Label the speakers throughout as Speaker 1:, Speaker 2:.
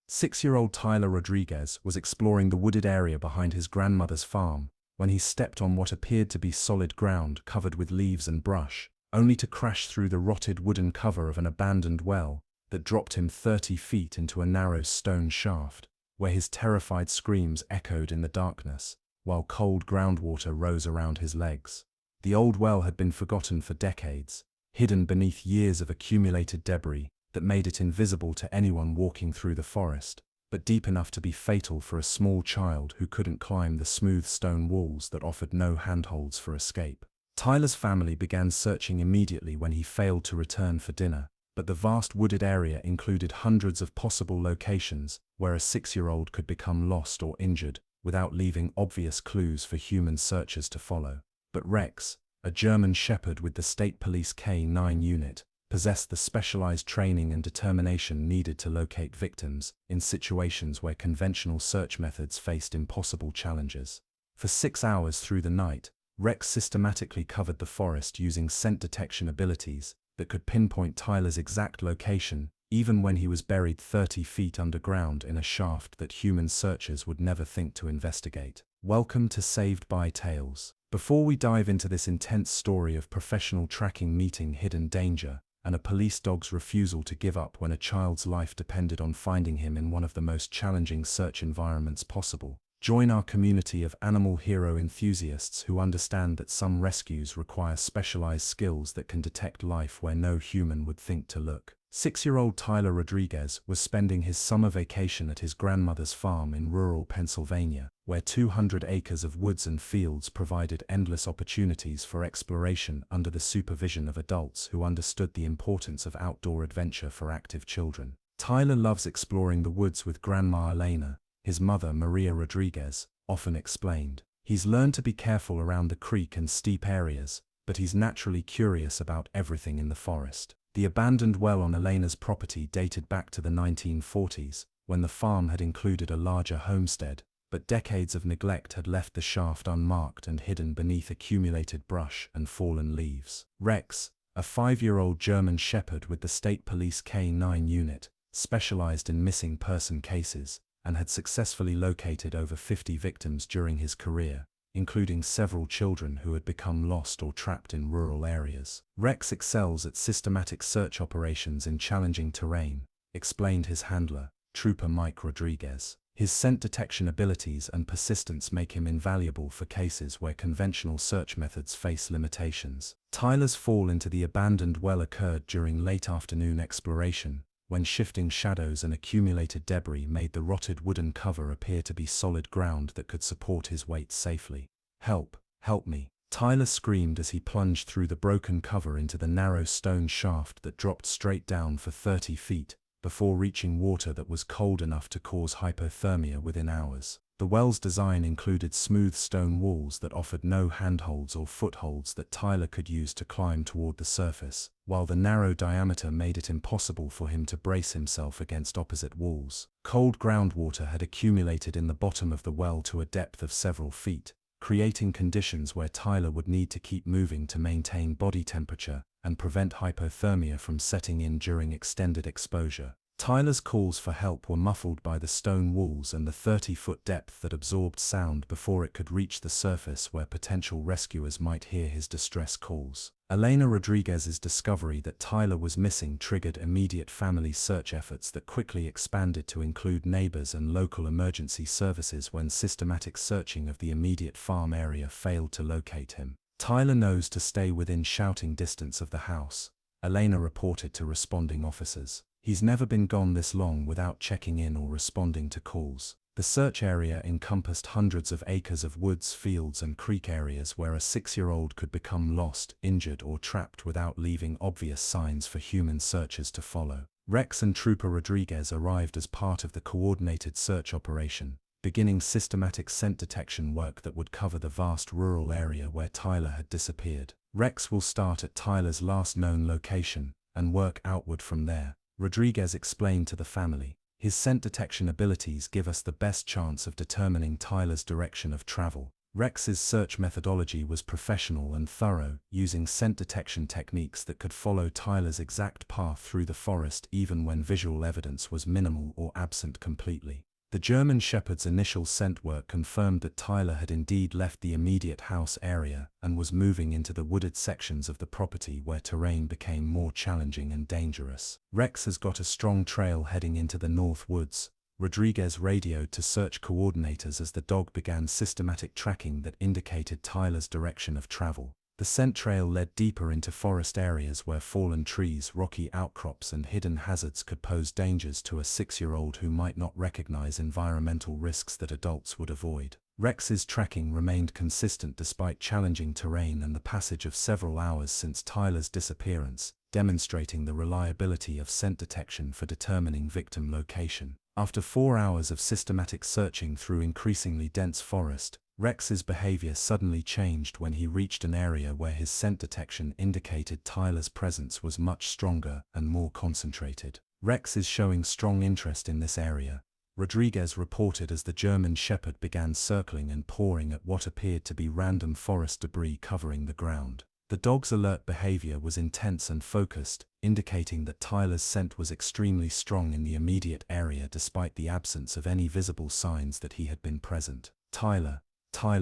Speaker 1: 6-year-old Tyler Rodriguez was exploring the wooded area behind his grandmother's farm when he stepped on what appeared to be solid ground covered with leaves and brush, only to crash through the rotted wooden cover of an abandoned well that dropped him 30 feet into a narrow stone shaft, where his terrified screams echoed in the darkness, while cold groundwater rose around his legs. The old well had been forgotten for decades, hidden beneath years of accumulated debris that made it invisible to anyone walking through the forest, but deep enough to be fatal for a small child who couldn't climb the smooth stone walls that offered no handholds for escape. Tyler's family began searching immediately when he failed to return for dinner, but the vast wooded area included hundreds of possible locations where a 6-year-old could become lost or injured without leaving obvious clues for human searchers to follow. But Rex, a German shepherd with the state police K9 unit, possessed the specialized training and determination needed to locate victims in situations where conventional search methods faced impossible challenges. For 6 hours through the night, Rex systematically covered the forest using scent detection abilities that could pinpoint Tyler's exact location, even when he was buried 30 feet underground in a shaft that human searchers would never think to investigate. Welcome to Saved by Tales. Before we dive into this intense story of professional tracking meeting hidden danger and a police dog's refusal to give up when a child's life depended on finding him in one of the most challenging search environments possible, join our community of animal hero enthusiasts who understand that some rescues require specialized skills that can detect life where no human would think to look. 6-year-old Tyler Rodriguez was spending his summer vacation at his grandmother's farm in rural Pennsylvania, where 200 acres of woods and fields provided endless opportunities for exploration under the supervision of adults who understood the importance of outdoor adventure for active children. Tyler loves exploring the woods with Grandma Elena, his mother Maria Rodriguez, often explained. He's learned to be careful around the creek and steep areas, but he's naturally curious about everything in the forest. The abandoned well on Elena's property dated back to the 1940s, when the farm had included a larger homestead, but decades of neglect had left the shaft unmarked and hidden beneath accumulated brush and fallen leaves. Rex, a 5-year-old German shepherd with the state police K9 unit, specialized in missing person cases, and had successfully located over 50 victims during his career, including several children who had become lost or trapped in rural areas. Rex excels at systematic search operations in challenging terrain, explained his handler, Trooper Mike Rodriguez. His scent detection abilities and persistence make him invaluable for cases where conventional search methods face limitations. Tyler's fall into the abandoned well occurred during late afternoon exploration, when shifting shadows and accumulated debris made the rotted wooden cover appear to be solid ground that could support his weight safely. "Help! Help me!" Tyler screamed as he plunged through the broken cover into the narrow stone shaft that dropped straight down for 30 feet, before reaching water that was cold enough to cause hypothermia within hours. The well's design included smooth stone walls that offered no handholds or footholds that Tyler could use to climb toward the surface, while the narrow diameter made it impossible for him to brace himself against opposite walls. Cold groundwater had accumulated in the bottom of the well to a depth of several feet, creating conditions where Tyler would need to keep moving to maintain body temperature and prevent hypothermia from setting in during extended exposure. Tyler's calls for help were muffled by the stone walls and the 30-foot depth that absorbed sound before it could reach the surface where potential rescuers might hear his distress calls. Elena Rodriguez's discovery that Tyler was missing triggered immediate family search efforts that quickly expanded to include neighbors and local emergency services when systematic searching of the immediate farm area failed to locate him. "Tyler knows to stay within shouting distance of the house," Elena reported to responding officers. "He's never been gone this long without checking in or responding to calls." The search area encompassed hundreds of acres of woods, fields, and creek areas where a 6-year-old could become lost, injured, or trapped without leaving obvious signs for human searchers to follow. Rex and Trooper Rodriguez arrived as part of the coordinated search operation, beginning systematic scent detection work that would cover the vast rural area where Tyler had disappeared. Rex will start at Tyler's last known location and work outward from there, Rodriguez explained to the family. "His scent detection abilities give us the best chance of determining Tyler's direction of travel, Rex's search methodology was professional and thorough, using scent detection techniques that could follow Tyler's exact path through the forest even when visual evidence was minimal or absent completely. The German Shepherd's initial scent work confirmed that Tyler had indeed left the immediate house area and was moving into the wooded sections of the property where terrain became more challenging and dangerous. Rex has got a strong trail heading into the North Woods. Rodriguez radioed to search coordinators as the dog began systematic tracking that indicated Tyler's direction of travel. The scent trail led deeper into forest areas where fallen trees, rocky outcrops, and hidden hazards could pose dangers to a 6-year-old who might not recognize environmental risks that adults would avoid. Rex's tracking remained consistent despite challenging terrain and the passage of several hours since Tyler's disappearance, demonstrating the reliability of scent detection for determining victim location. After 4 hours of systematic searching through increasingly dense forest, Rex's behavior suddenly changed when he reached an area where his scent detection indicated Tyler's presence was much stronger and more concentrated. Rex is showing strong interest in this area, Rodriguez reported as the German Shepherd began circling and pawing at what appeared to be random forest debris covering the ground. The dog's alert behavior was intense and focused, indicating that Tyler's scent was extremely strong in the immediate area despite the absence of any visible signs that he had been present. Tyler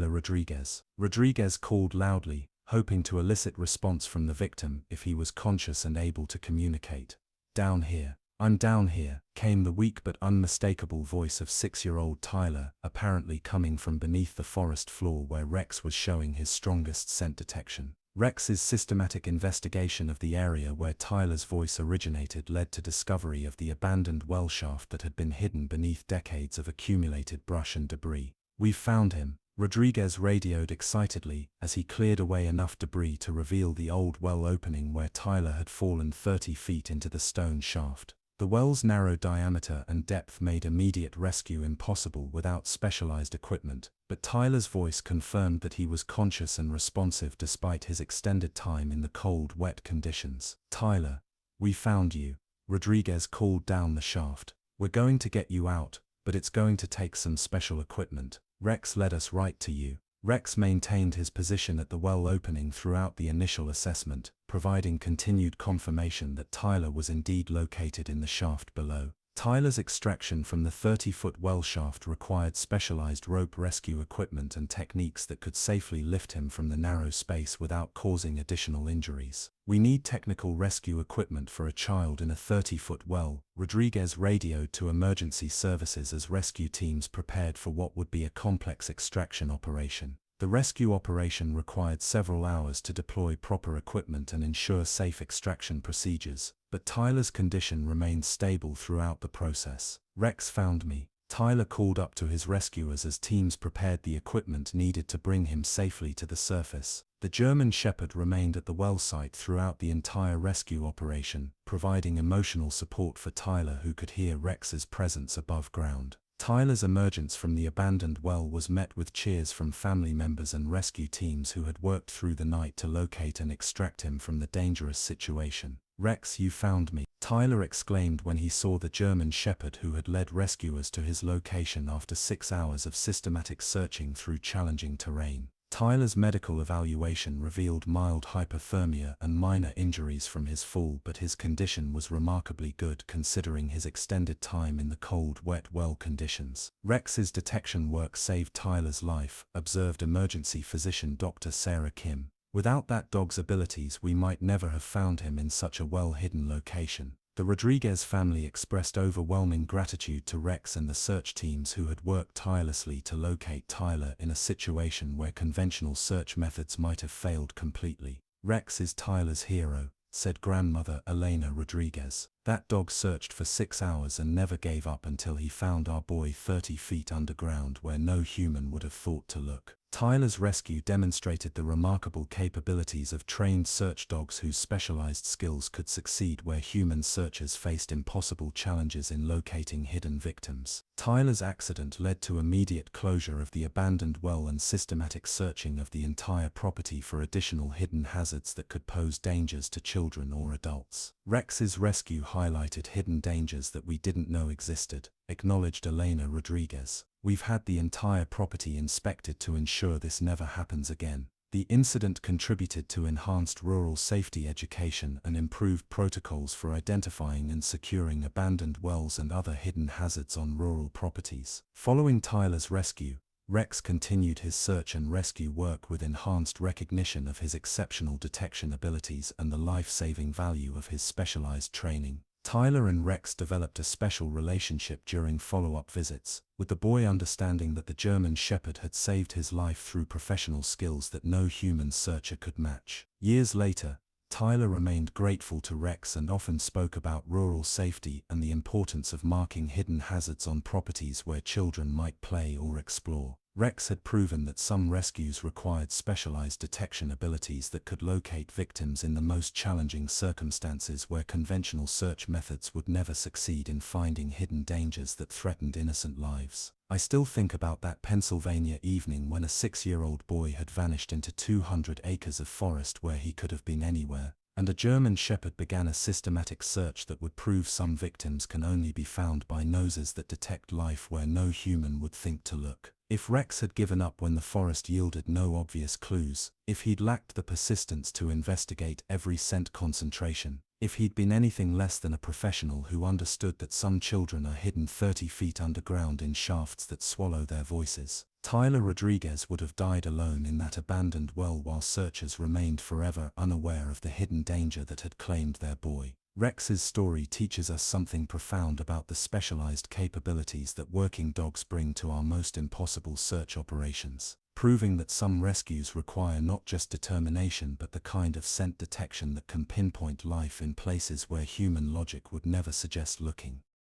Speaker 1: Rodriguez. Rodriguez called loudly, hoping to elicit response from the victim if he was conscious and able to communicate. "Down here. I'm down here," came the weak but unmistakable voice of 6-year-old Tyler, apparently coming from beneath the forest floor where Rex was showing his strongest scent detection. Rex's systematic investigation of the area where Tyler's voice originated led to discovery of the abandoned well shaft that had been hidden beneath decades of accumulated brush and debris. "We've found him," Rodriguez radioed excitedly as he cleared away enough debris to reveal the old well opening where Tyler had fallen 30 feet into the stone shaft. The well's narrow diameter and depth made immediate rescue impossible without specialized equipment, but Tyler's voice confirmed that he was conscious and responsive despite his extended time in the cold, wet conditions. "Tyler, we found you," Rodriguez called down the shaft. "We're going to get you out, but it's going to take some special equipment. Rex led us right to you." Rex maintained his position at the well opening throughout the initial assessment, providing continued confirmation that Tyler was indeed located in the shaft below. Tyler's extraction from the 30-foot well shaft required specialized rope rescue equipment and techniques that could safely lift him from the narrow space without causing additional injuries. "We need technical rescue equipment for a child in a 30-foot well," Rodriguez radioed to emergency services as rescue teams prepared for what would be a complex extraction operation. The rescue operation required several hours to deploy proper equipment and ensure safe extraction procedures, but Tyler's condition remained stable throughout the process. "Rex found me," Tyler called up to his rescuers as teams prepared the equipment needed to bring him safely to the surface. The German Shepherd remained at the well site throughout the entire rescue operation, providing emotional support for Tyler, who could hear Rex's presence above ground. Tyler's emergence from the abandoned well was met with cheers from family members and rescue teams who had worked through the night to locate and extract him from the dangerous situation. "Rex, you found me," Tyler exclaimed when he saw the German Shepherd who had led rescuers to his location after 6 hours of systematic searching through challenging terrain. Tyler's medical evaluation revealed mild hypothermia and minor injuries from his fall, but his condition was remarkably good considering his extended time in the cold, wet well conditions. "Rex's detection work saved Tyler's life," observed emergency physician Dr. Sarah Kim. "Without that dog's abilities, we might never have found him in such a well-hidden location." The Rodriguez family expressed overwhelming gratitude to Rex and the search teams who had worked tirelessly to locate Tyler in a situation where conventional search methods might have failed completely. "Rex is Tyler's hero," said grandmother Elena Rodriguez. "That dog searched for 6 hours and never gave up until he found our boy 30 feet underground where no human would have thought to look." Tyler's rescue demonstrated the remarkable capabilities of trained search dogs whose specialized skills could succeed where human searchers faced impossible challenges in locating hidden victims. Tyler's accident led to immediate closure of the abandoned well and systematic searching of the entire property for additional hidden hazards that could pose dangers to children or adults. Rex's rescue highlighted hidden dangers that we didn't know existed. acknowledged Elena Rodriguez. "We've had the entire property inspected to ensure this never happens again." The incident contributed to enhanced rural safety education and improved protocols for identifying and securing abandoned wells and other hidden hazards on rural properties. Following Tyler's rescue, Rex continued his search and rescue work with enhanced recognition of his exceptional detection abilities and the life-saving value of his specialized training. Tyler and Rex developed a special relationship during follow-up visits, with the boy understanding that the German Shepherd had saved his life through professional skills that no human searcher could match. Years later, Tyler remained grateful to Rex and often spoke about rural safety and the importance of marking hidden hazards on properties where children might play or explore. Rex had proven that some rescues required specialized detection abilities that could locate victims in the most challenging circumstances where conventional search methods would never succeed in finding hidden dangers that threatened innocent lives. I still think about that Pennsylvania evening when a 6-year-old boy had vanished into 200 acres of forest where he could have been anywhere, and a German Shepherd began a systematic search that would prove some victims can only be found by noses that detect life where no human would think to look. If Rex had given up when the forest yielded no obvious clues, if he'd lacked the persistence to investigate every scent concentration, if he'd been anything less than a professional who understood that some children are hidden 30 feet underground in shafts that swallow their voices, Tyler Rodriguez would have died alone in that abandoned well while searchers remained forever unaware of the hidden danger that had claimed their boy. Rex's story teaches us something profound about the specialized capabilities that working dogs bring to our most impossible search operations, proving that some rescues require not just determination but the kind of scent detection that can pinpoint life in places where human logic would never suggest looking.